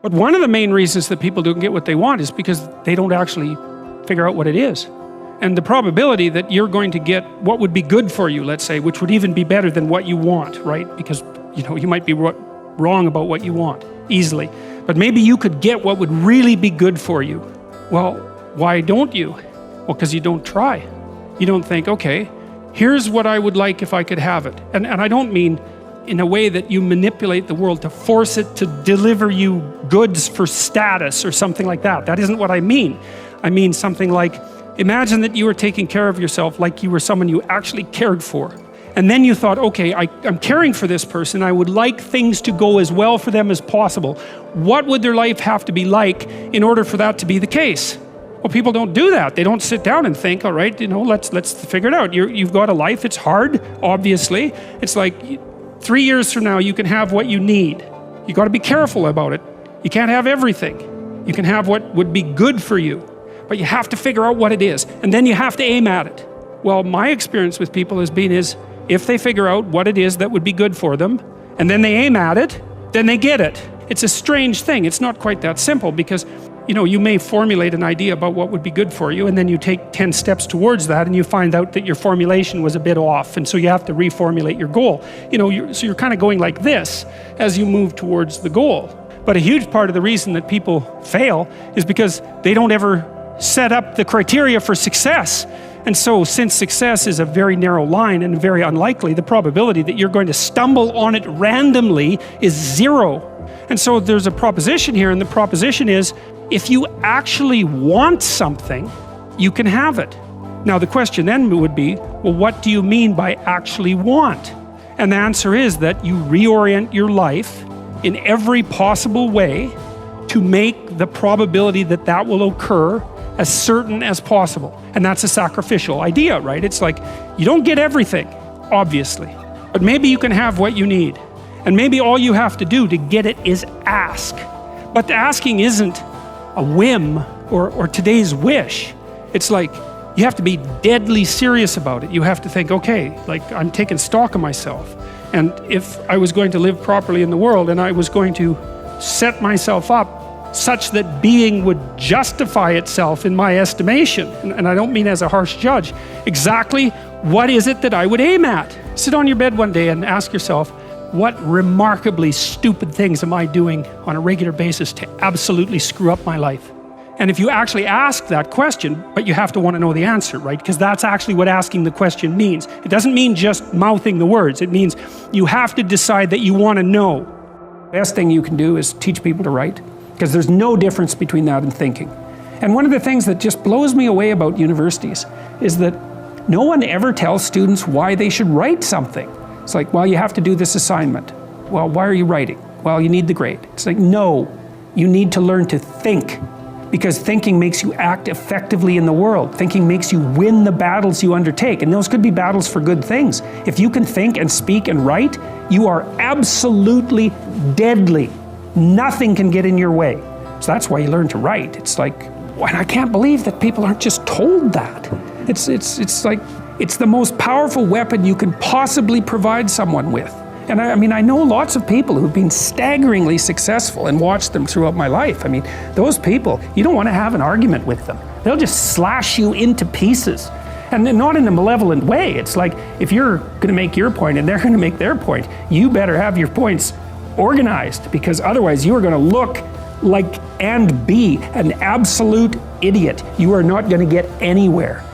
But one of the main reasons that people don't get what they want is because they don't actually figure out what it is. And the probability that you're going to get what would be good for you, let's say, which would even be better than what you want, right? Because, you might be wrong about what you want easily. But maybe you could get what would really be good for you. Well, why don't you? Well, because you don't try. You don't think, okay, here's what I would like if I could have it. And I don't mean in a way that you manipulate the world to force it to deliver you goods for status or something like that. That isn't what I mean. I mean something like, imagine that you were taking care of yourself like you were someone you actually cared for. And then you thought, okay, I'm caring for this person. I would like things to go as well for them as possible. What would their life have to be like in order for that to be the case? Well, people don't do that. They don't sit down and think, all right, let's figure it out. You've got a life, it's hard, obviously. It's like 3 years from now, you can have what you need. You got to be careful about it. You can't have everything. You can have what would be good for you, but you have to figure out what it is, and then you have to aim at it. Well, my experience with people has been is, if they figure out what it is that would be good for them, and then they aim at it, then they get it. It's a strange thing. It's not quite that simple because, you may formulate an idea about what would be good for you, and then you take 10 steps towards that, and you find out that your formulation was a bit off, and so you have to reformulate your goal. So you're kind of going like this as you move towards the goal. But a huge part of the reason that people fail is because they don't ever set up the criteria for success. And so, since success is a very narrow line and very unlikely, the probability that you're going to stumble on it randomly is 0. And so there's a proposition here, and the proposition is, if you actually want something, you can have it. Now the question then would be, well, what do you mean by actually want? And the answer is that you reorient your life in every possible way to make the probability that that will occur as certain as possible. And that's a sacrificial idea, right? It's like, you don't get everything, obviously, but maybe you can have what you need. And maybe all you have to do to get it is ask. But the asking isn't a whim or today's wish. It's like, you have to be deadly serious about it. You have to think, okay, like, I'm taking stock of myself. And if I was going to live properly in the world, and I was going to set myself up such that being would justify itself in my estimation, and I don't mean as a harsh judge, exactly what is it that I would aim at? Sit on your bed one day and ask yourself, what remarkably stupid things am I doing on a regular basis to absolutely screw up my life? And if you actually ask that question, but you have to want to know the answer, right? Because that's actually what asking the question means. It doesn't mean just mouthing the words. It means you have to decide that you want to know. The best thing you can do is teach people to write, because there's no difference between that and thinking. And one of the things that just blows me away about universities is that no one ever tells students why they should write something. It's like, well, you have to do this assignment. Well, why are you writing? Well, you need the grade. It's like, no, you need to learn to think, because thinking makes you act effectively in the world. Thinking makes you win the battles you undertake, and those could be battles for good things. If you can think and speak and write, you are absolutely deadly. Nothing can get in your way. So that's why you learn to write. It's like, and I can't believe that people aren't just told that. It's like, it's the most powerful weapon you can possibly provide someone with. And I mean, I know lots of people who've been staggeringly successful and watched them throughout my life. I mean, those people, you don't want to have an argument with them. They'll just slash you into pieces. And not in a malevolent way. It's like, if you're going to make your point and they're going to make their point, you better have your points organized, because otherwise you are going to look like and be an absolute idiot. You are not going to get anywhere.